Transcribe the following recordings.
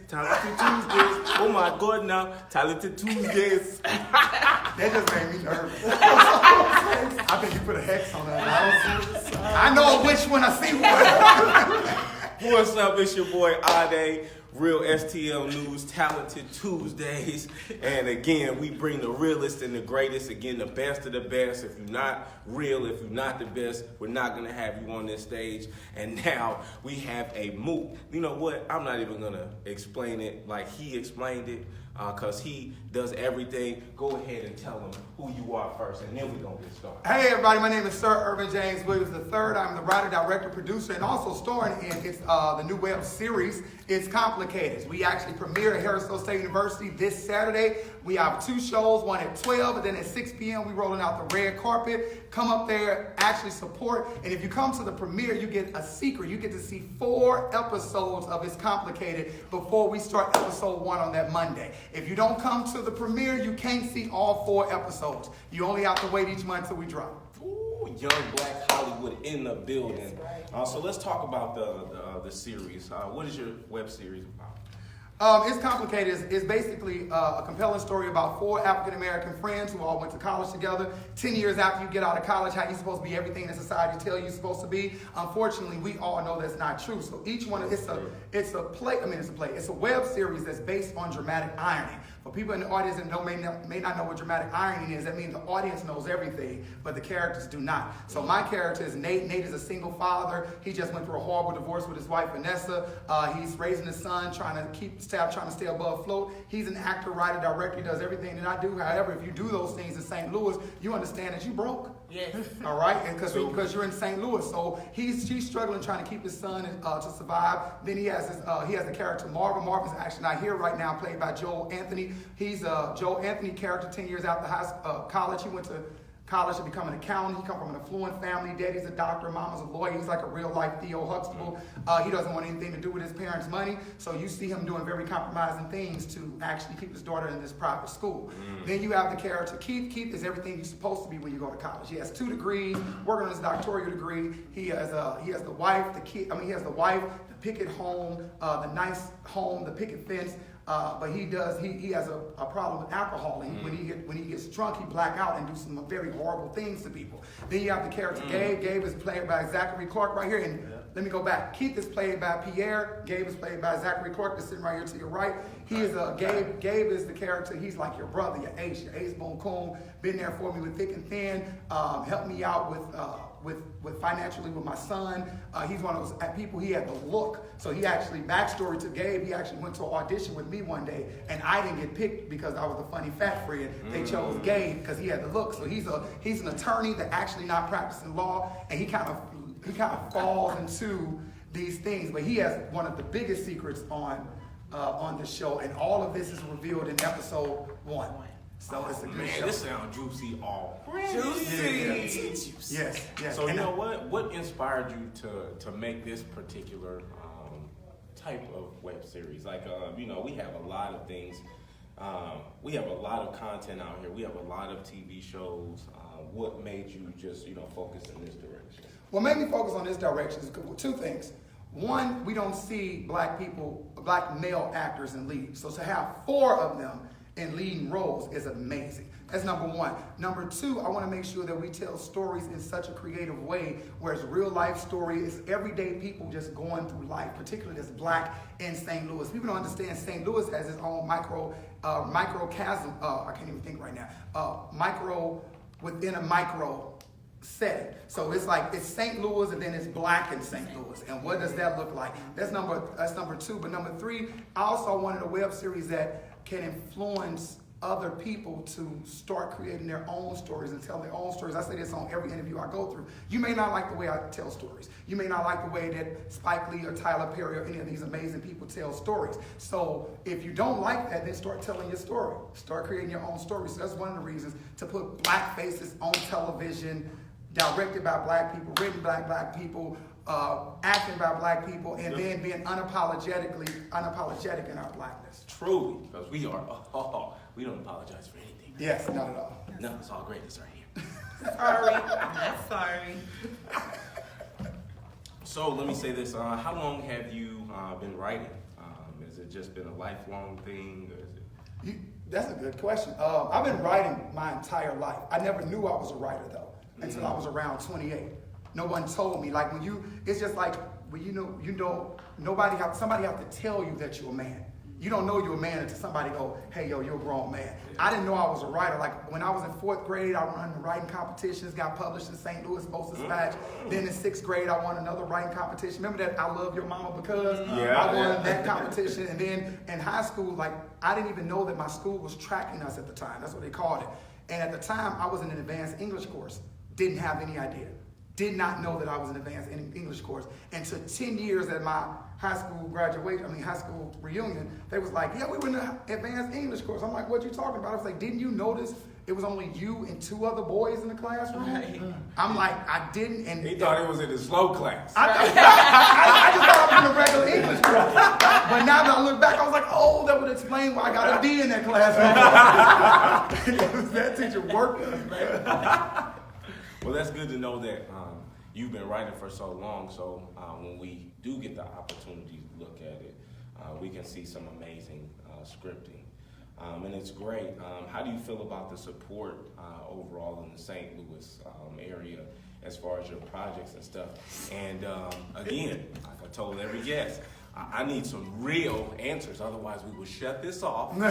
Talented Tuesdays. Oh my God, now Talented Tuesdays. That just made me nervous. I think you put a hex on that. I know which one I see one. What's up? It's your boy Ade. Real STL News, Talented Tuesdays. And again, we bring the realest and the greatest. Again, the best of the best. If you're not real, if you're not the best, we're not going to have you on this stage. And now we have a move. You know what? I'm not even going to explain it like he explained it because he does everything. Go ahead and tell them who you are first, and then we're going to get started. Hey, everybody. My name is Sir Ervin Williams III. I'm the writer, director, producer, and also starring in the new web series, It's Complicated. We actually premiere at Harrisville State University this Saturday. We have 2 shows, one at 12, and then at 6 p.m. we rolling out the red carpet. Come up there, actually support. And if you come to the premiere, you get a secret. You get to see 4 episodes of It's Complicated before we start episode 1 on that Monday. If you don't come to the premiere, you can't see all 4 episodes. You only have to wait each month till we drop. Ooh, young Black Hollywood in the building. So let's talk about the series. What is your web series about? It's Complicated. It's basically a compelling story about 4 African-American friends who all went to college together. 10 years after you get out of college, how you're supposed to be everything that society tells you you're supposed to be. Unfortunately, we all know that's not true. So each one, it's a web series that's based on dramatic irony. For people in the audience that may not know what dramatic irony is, that means the audience knows everything, but the characters do not. So my character is Nate. Nate is a single father. He just went through a horrible divorce with his wife, Vanessa. He's raising his son, trying to stay above afloat. He's an actor, writer, director. He does everything that I do. However, if you do those things in St. Louis, you understand that you broke. Yes. All right, and because you're in St. Louis, so she's struggling trying to keep his son to survive. Then he has the character Marvin. Marvin's actually not here right now, played by Joel Anthony. He's a Joel Anthony character. 10 years after college, he went to college to become an accountant. He comes from an affluent family. Daddy's a doctor, mama's a lawyer. He's like a real life Theo Huxtable. He doesn't want anything to do with his parents' money. So you see him doing very compromising things to actually keep his daughter in this private school. Then you have the character Keith. Keith is everything you're supposed to be when you go to college. He has 2 degrees, working on his doctoral degree. He has the wife, he has the wife, the picket home, the nice home, the picket fence. But he has a problem with alcohol. And when he gets drunk, he black out and do some very horrible things to people. Then you have the character Gabe. Gabe is played by Zachary Clark right here. And let me go back. Keith is played by Pierre. Gabe is played by Zachary Clark, that's sitting right here to your right. He is Gabe. Gabe is the character. He's like your brother, your ace boon coon. Been there for me with thick and thin. Helped me out with financially with my son. He's one of those people, he had the look. So he actually, backstory to Gabe, he actually went to an audition with me one day, and I didn't get picked because I was a funny fat friend. They chose Gabe because he had the look. So he's an attorney that actually not practicing law, and he kind of falls into these things. But he has one of the biggest secrets on the show, and all of this is revealed in episode 1. So it's a good show. This sounds juicy Juicy. Yes. So you know what inspired you to make this particular type of web series? Like we have a lot of things. We have a lot of content out here. We have a lot of TV shows. What made you just focus in this direction? What made me focus on this direction is 2 things. One, we don't see black male actors in lead. So to have 4 of them in leading roles is amazing. That's number 1. Number 2, I want to make sure that we tell stories in such a creative way where it's real life story, it's everyday people just going through life, particularly that's black in St. Louis. People don't understand St. Louis has its own microcosm, I can't even think right now, micro within a micro setting. So it's like it's St. Louis and then it's black in St. Louis. And what does that look like? That's number 2. But number 3, I also wanted a web series that can influence other people to start creating their own stories and tell their own stories. I say this on every interview I go through. You may not like the way I tell stories. You may not like the way that Spike Lee or Tyler Perry or any of these amazing people tell stories. So if you don't like that, then start telling your story. Start creating your own story. So that's one of the reasons to put black faces on television, directed by black people, written by black people, acting by black people, and then being unapologetic in our blackness. Truly, because we don't apologize for anything. Yes, not at all. No, it's all greatness right here. Sorry, not sorry. So let me say this: how long have you been writing Has it just been a lifelong thing, or is it? That's a good question. I've been writing my entire life. I never knew I was a writer though until I was around 28. No one told me. Like it's just like when somebody have to tell you that you're a man. You don't know you're a man until somebody go, hey, yo, you're a grown man. Yeah. I didn't know I was a writer. Like when I was in 4th grade, I won the writing competitions, got published in St. Louis Post-Dispatch. Then in 6th grade, I won another writing competition. Remember that I Love Your Mama Because? I won that competition. And then in high school, like I didn't even know that my school was tracking us at the time. That's what they called it. And at the time, I was in an advanced English course. Didn't have any idea. Did not know that I was in an advanced English course. And to 10 years at my high school reunion, they was like, yeah, we were in an advanced English course. I'm like, what you talking about? I was like, didn't you notice it was only you and 2 other boys in the classroom? Right. I'm like, I didn't. And he thought it was in the slow class. I just thought I was in a regular English class. But now that I look back, I was like, oh, that would explain why I got to be in that classroom. That teacher worked us, man. Well, that's good to know that you've been writing for so long. So when we do get the opportunity to look at it, we can see some amazing scripting. And it's great. How do you feel about the support overall in the St. Louis area as far as your projects and stuff? And again, like I told every guest, I need some real answers, otherwise we will shut this off, and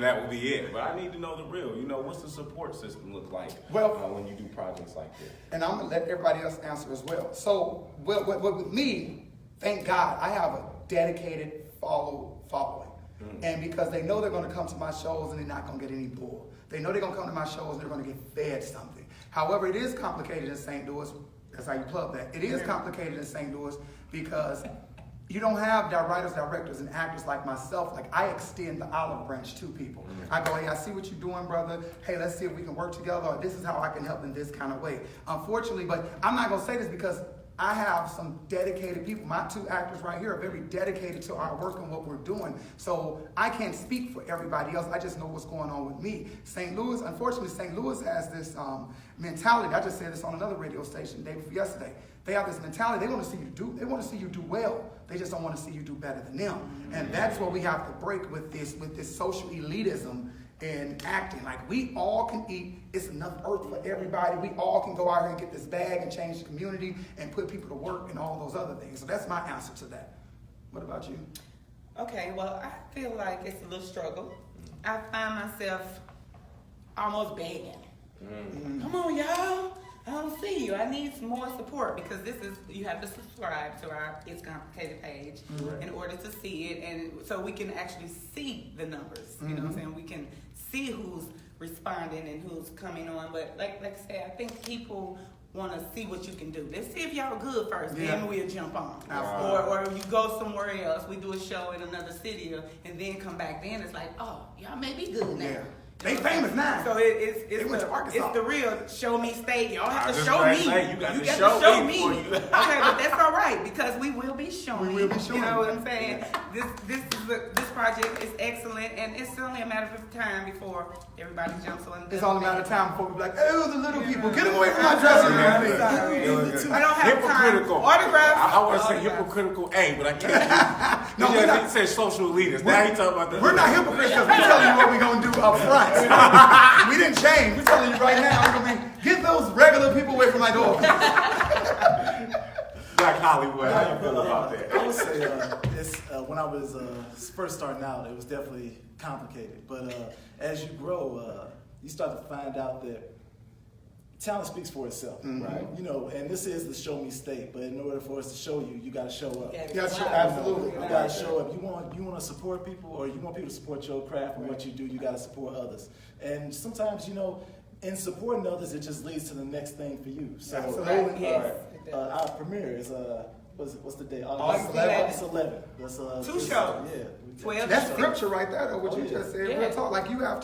that will be it. But I need to know the real. What's the support system look like when you do projects like this? And I'm going to let everybody else answer as well. So with me, thank God, I have a dedicated following. And because they know they're going to come to my shows and they're not going to get any bull. They know they're going to come to my shows and they're going to get fed something. However, it is complicated in St. Louis. That's how you plug that. It is complicated in St. Louis because you don't have writers, directors, and actors like myself. Like I extend the olive branch to people. I go, hey, I see what you're doing, brother. Hey, let's see if we can work together, or this is how I can help in this kind of way. Unfortunately, but I'm not gonna say this because I have some dedicated people. My 2 actors right here are very dedicated to our work and what we're doing. So I can't speak for everybody else. I just know what's going on with me. St. Louis, unfortunately, St. Louis has this mentality. I just said this on another radio station the day before yesterday. They have this mentality. They want to see you do well. They just don't want to see you do better than them. And that's what we have to break with this social elitism in acting. Like we all can eat. It's enough earth for everybody. We all can go out here and get this bag and change the community and put people to work and all those other things. So that's my answer to that. What about you? Okay, well, I feel like it's a little struggle. I find myself almost begging. Come on, y'all. I don't see you. I need some more support because you have to subscribe to our It's Complicated page in order to see it, and so we can actually see the numbers. You know what I'm saying? We can see who's responding and who's coming on. But like I said, I think people want to see what you can do. Let's see if y'all good first, then we'll jump on. Or you go somewhere else. We do a show in another city, and then come back. Then it's like, oh, y'all may be good now. Yeah. They famous now. So it's the real show me stay. Y'all have to show me. You got to show me. Okay, but that's all right because we will be showing. We will be showing. You know what I'm saying? This project is excellent, and it's only a matter of time before everybody jumps on. It's only a matter of time before we be like, hey, the little people, get them away from my dressing room. I don't have hypocritical. Time. Autographs. I want to say hypocritical, but I can't. No, he said social leaders. Now he talking about the. We're not hypocrites because we're telling you what we're gonna do up front. We didn't change. We're telling you right now. We're gonna get those regular people away from my door. Black Hollywood. How you feel about that? I would say when I was first starting out, it was definitely complicated. But as you grow, you start to find out that talent speaks for itself, right? You know, and this is the show me state. But in order for us to show you, you got to show up. Absolutely. You got to show up. You want to support people, or you want people to support your craft and what you do. You got to support others. And sometimes, you know, in supporting others, it just leads to the next thing for you. So our premiere is what's the day? August 11th. That's 2 shows. Yeah. 12 That's shows. scripture right there, though. What you just said, Yeah. real talk. Like you have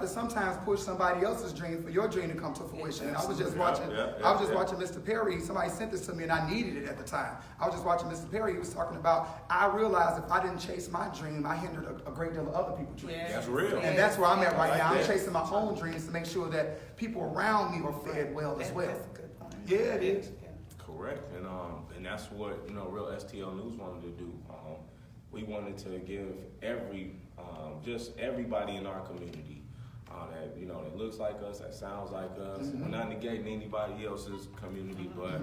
to sometimes push somebody else's dream for your dream to come to fruition. And I was just watching Mr. Perry. Somebody sent this to me, and I needed it at the time. I was just watching Mr. Perry. He was talking about. I realized if I didn't chase my dream, I hindered a great deal of other people's dreams. Yeah. That's real. And that's where I'm at right now. I'm chasing my own dreams to make sure that people around me are fed well as well. That's a good point. Yeah, it is. Correct, and that's what Real STL News wanted to do. we wanted to give just everybody in our community that that looks like us, that sounds like us. We're not negating anybody else's community, but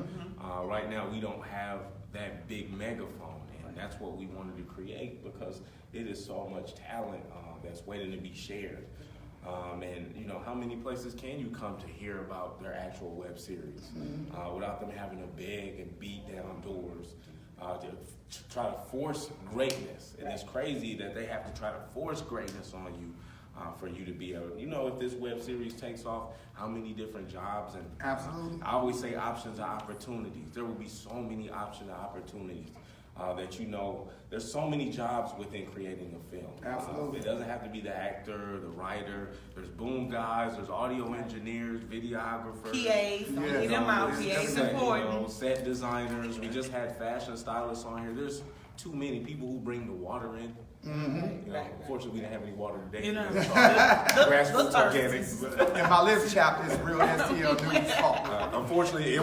right now we don't have that big megaphone, and that's what we wanted to create because it is so much talent that's waiting to be shared. And how many places can you come to hear about their actual web series without them having to beg and beat down doors to try to force greatness? And it's crazy that they have to try to force greatness on you for you to be able. If this web series takes off, how many different jobs and absolutely. I always say options and opportunities. There will be so many options and opportunities. That there's so many jobs within creating a film. Absolutely. It doesn't have to be the actor, the writer. There's boom guys, there's audio engineers, videographers. PAs, don't get them out. PAs important. Set designers. We just had fashion stylists on here. There's too many people who bring the water in. Unfortunately, we didn't have any water today. Grassroots organic. And my list chapter is Real Stl News. Unfortunately,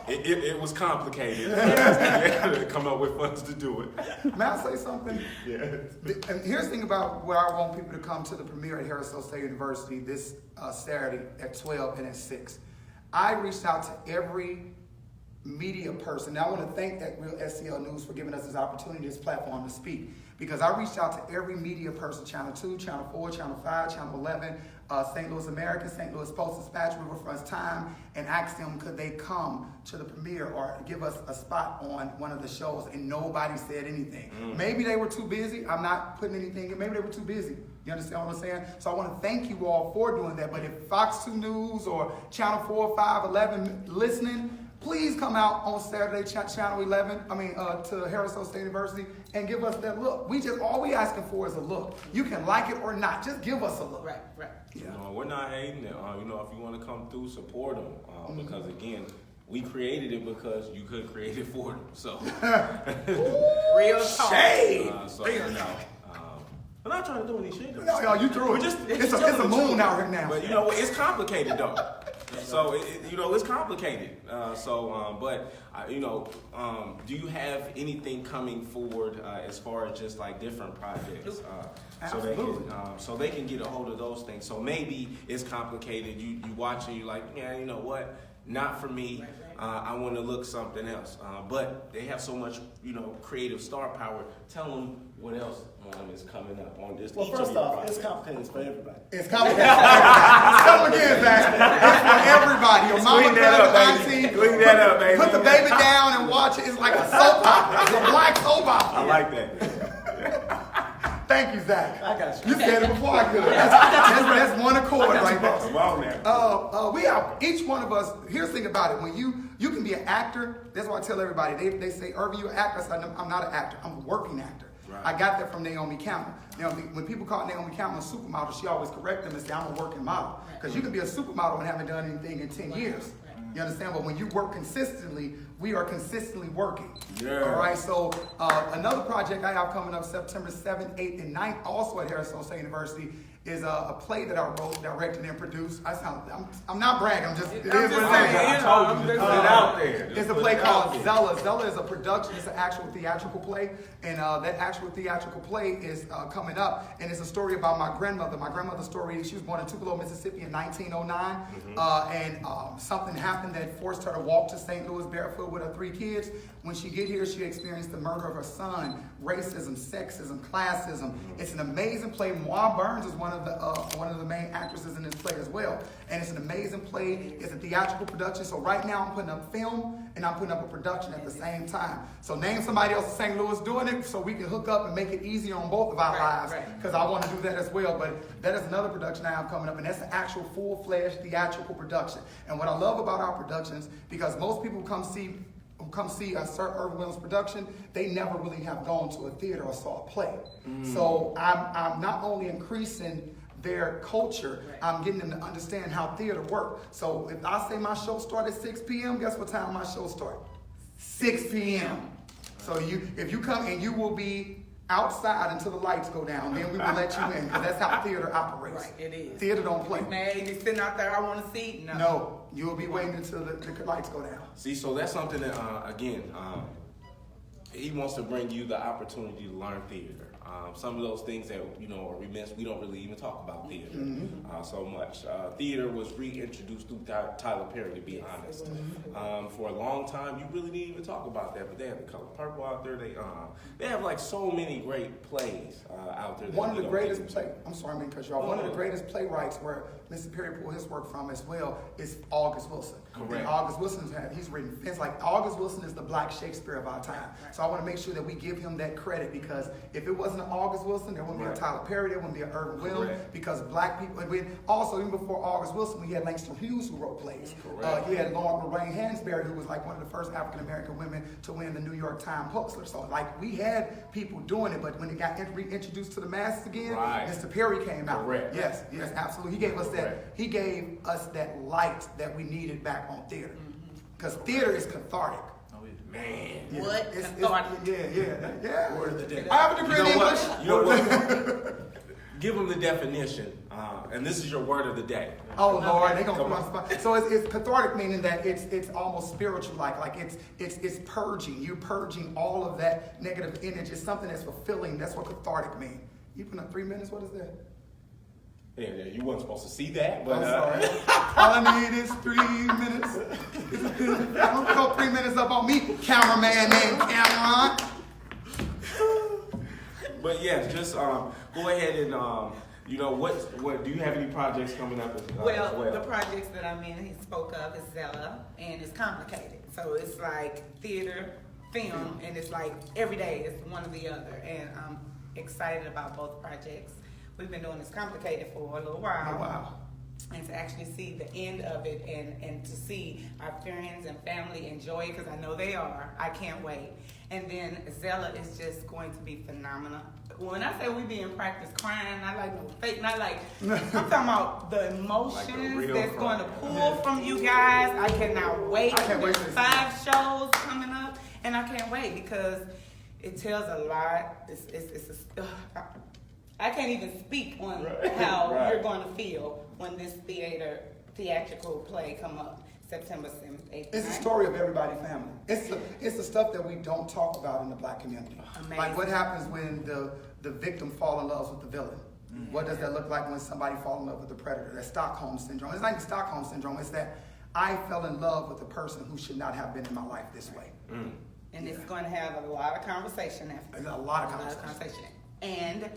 it was complicated to come up with funds to do it. May I say something? Yeah. And here's the thing about where I want people to come to the premiere at Harris State University this Saturday at 12 and at 6. I reached out to every media person. Now, I want to thank that Real Stl News for giving us this opportunity, this platform to speak. Because I reached out to every media person, Channel 2, Channel 4, Channel 5, Channel 11, St. Louis American, St. Louis Post-Dispatch, Riverfront Time, and asked them could they come to the premiere or give us a spot on one of the shows, and nobody said anything. Maybe they were too busy. I'm not putting anything in. Maybe they were too busy. You understand what I'm saying? So I want to thank you all for doing that. But if Fox 2 News or Channel 4, 5, 11 listening, please come out on Saturday, Channel 11, to Harris State University and give us that look. All we asking for is a look. You can like it or not, just give us a look. Right. Yeah. We're not hating it. If you want to come through, support them. Because again, we created it because you could create it for them. So Real talk. Shade. We're not trying to do any shit. No, you threw it. It's a moon out here now. But it's complicated though. So it's complicated. Do you have anything coming forward as far as just like different projects? So they can get a hold of those things. So maybe it's complicated. You watch and you're like, yeah, you know what? Not for me. I want to look something else. But they have so much, creative star power. Tell them what else is coming up on this. Well, first off, it's complicated for everybody. It's complicated. Tell them again, Zach. It's for everybody. Your mama, auntie. Clean that up, baby. Put the baby down and watch it. It's like a soap opera. It's a black soap opera. I like that. Thank you, Zach. I got you. You said it before I could. That's one accord right there. Come on now. We have each one of us. Here's the thing about it: when you can be an actor. That's why I tell everybody. They say, "Ervin, you an actor?" I said, "I'm not an actor. I'm a working actor." Right. I got that from Naomi Campbell. When people call Naomi Campbell a supermodel, she always correct them and say, "I'm a working model," because you can be a supermodel and haven't done anything in 10 years. You understand? But when you work consistently, we are consistently working. Yeah. All right. So another project I have coming up September 7th, 8th, and 9th, also at Harris State University, is a play that I wrote, directed, and produced. I'm not bragging. It is what it is. I told you to put it out there. It's a play called Zella. Zella is a production. It's an actual theatrical play, and that actual theatrical play is coming up, and it's a story about my grandmother. My grandmother's story. She was born in Tupelo, Mississippi, in 1909, and something happened that forced her to walk to St. Louis barefoot with her 3 kids. When she get here, she experienced the murder of her son, racism, sexism, classism. It's an amazing play. Moi Burns is one of the main actresses in this play as well. And it's an amazing play. It's a theatrical production. So right now I'm putting up film and I'm putting up a production at the same time. So name somebody else in St. Louis doing it so we can hook up and make it easier on both of our lives. Because I want to do that as well. But that is another production I have coming up, and that's the actual full-fledged theatrical production. And what I love about our productions, because most people come see Sir Ervin Williams production, they never really have gone to a theater or saw a play. So I'm not only increasing their culture, I'm getting them to understand how theater works. So if I say my show starts at 6 p.m., guess what time my show starts? 6 p.m. So if you come, and you will be outside until the lights go down, then we will let you in, because that's how theater operates. Right, it is. Theater don't play. Man, you sitting out there, I want to see. No, you'll be waiting until the lights go down. See, so that's something that, again, He wants to bring you the opportunity to learn theater. Some of those things that we don't really even talk about theater so much. Theater was reintroduced through Tyler Perry, to be honest. For a long time, you really didn't even talk about that, but they have The Color Purple out there. They have like so many great plays out there. One of the greatest one of the greatest playwrights where Mr. Perry pulled his work from as well is August Wilson. Correct. And August Wilson he's written things like August Wilson is the Black Shakespeare of our time. So I want to make sure that we give him that credit, because if it wasn't an August Wilson, there wouldn't be a Tyler Perry, there wouldn't be an Ervin Williams, because black people, also even before August Wilson, we had Langston Hughes who wrote plays. You had Lorraine Hansberry, who was like one of the first African American women to win the New York Times Pulitzer. So like we had people doing it, but when it got reintroduced to the masses again, Mr. Perry came out. Correct. Yes, absolutely. He gave us that light that we needed back on theater. Because theater is cathartic. Man. What? Yeah. Word of the day. I have a degree in English. You know what? Give them the definition, and this is your word of the day. Oh Lord, they gonna put on spot. So it's cathartic, meaning that it's almost spiritual, like it's purging. You're purging all of that negative energy. It's something that's fulfilling. That's what cathartic means. You put up 3 minutes. What is that? Yeah, you weren't supposed to see that, but I'm sorry. All I need is 3 minutes. Don't go 3 minutes up on me, cameraman named Cameron. But yes, just go ahead and what do you have any projects coming up? As well, the projects that he spoke of is Zella, and it's complicated. So it's like theater, film, and it's like every day is one or the other. And I'm excited about both projects. We've been doing this complicated for a little while. Oh, wow. And to actually see the end of it and to see our friends and family enjoy it, because I know they are. I can't wait. And then Zella is just going to be phenomenal. When I say we be in practice crying, not like no fake, not like, I'm talking about the emotions that's going to pull from you guys. I cannot wait. There's 5 shows coming up, and I can't wait because it tells a lot. I can't even speak on how you're going to feel when this theatrical play come up September 7th, 8th. It's the story of everybody family. It's the stuff that we don't talk about in the black community. Amazing. Like what happens when the victim fall in love with the villain. What does that look like when somebody fall in love with the predator? That Stockholm syndrome. It's like the Stockholm syndrome. It's that I fell in love with a person who should not have been in my life this way. And it's going to have a lot of conversation after. A lot of conversation. And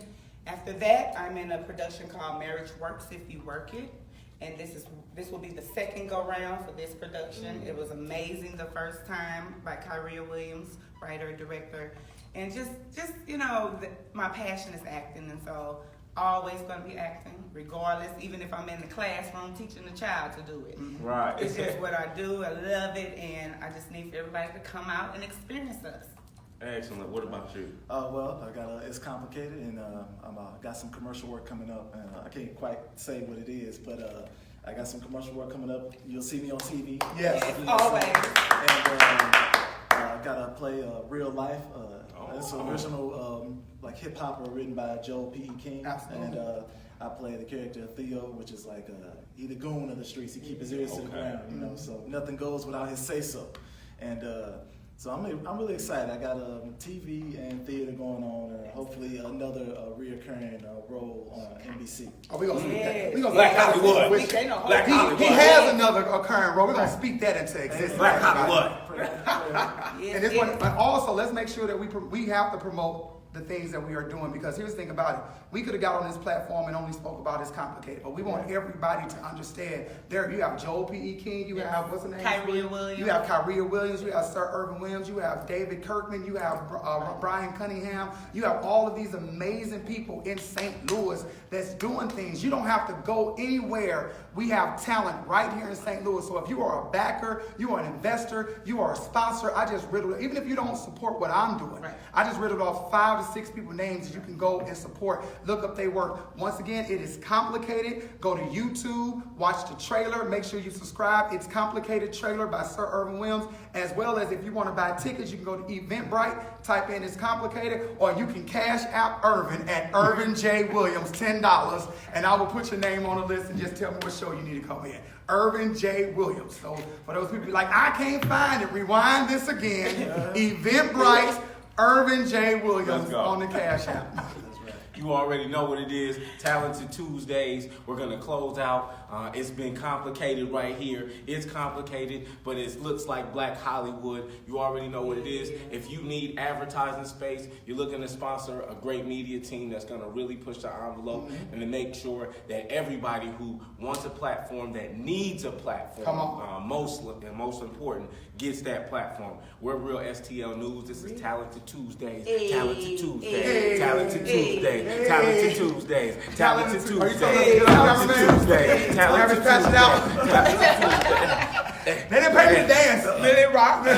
after that, I'm in a production called Marriage Works If You Work It. And this will be the second go round for this production. It was amazing the first time by Sir Williams, writer, director. And just my passion is acting, and so always going to be acting, regardless, even if I'm in the classroom teaching the child to do it. Right. It's just what I do. I love it, and I just need for everybody to come out and experience us. Excellent. What about you? Well, I got it's complicated, and I'm got some commercial work coming up, and I can't quite say what it is, but I got some commercial work coming up. You'll see me on TV. Yes, always. And I got to play Real Life. It's an original like hip hop written by Joel P. E. King. Absolutely. And I play the character Theo, which is like he the goon of the streets. He keep his ears to the ground, So nothing goes without his say so. And so I'm really excited. I got TV and theater going on, and hopefully another reoccurring role on NBC. Oh, we're going to speak that. Black Hollywood. He has another occurring role. We're going to speak that into existence. Black Hollywood. And this one, but also let's make sure that we have to promote the things that we are doing, because here's the thing about it. We could have got on this platform and only spoke about it's complicated, but we want everybody to understand. There, you have Joel P. E. King, you have, what's the name? Kyria Williams. You have Kyria Williams, you have Sir Ervin Williams, you have David Kirkman, you have Brian Cunningham. You have all of these amazing people in St. Louis that's doing things. You don't have to go anywhere. We have talent right here in St. Louis. So if you are a backer, you are an investor, you are a sponsor, I just riddled, even if you don't support what I'm doing, I just riddled off 5 to 6 people names that you can go and support. Look up their work. Once again, it is complicated. Go to YouTube, watch the trailer, make sure you subscribe. It's Complicated Trailer by Sir Ervin Williams, as well as if you want to buy tickets, you can go to Eventbrite, type in It's Complicated, or you can cash out Ervin at Ervin J. Williams, $10, and I will put your name on the list and just tell me what show you need to come in. Ervin J. Williams. So for those people like, I can't find it, rewind this again. Eventbrite, Ervin J. Williams Let's go. on the Cash App. You already know what it is. Talented Tuesdays. We're going to close out. It's been complicated right here. It's complicated, but it looks like Black Hollywood. You already know what it is. If you need advertising space, you're looking to sponsor a great media team that's going to really push the envelope and to make sure that everybody who wants a platform, that needs a platform, most important, gets that platform. We're Real STL News. This is Talented Tuesdays. Talented Tuesdays. Talented Tuesdays. Talented Tuesdays. Talented Tuesdays. Talented Tuesdays. Talented Tuesdays. They didn't pay me to dance. They didn't rock.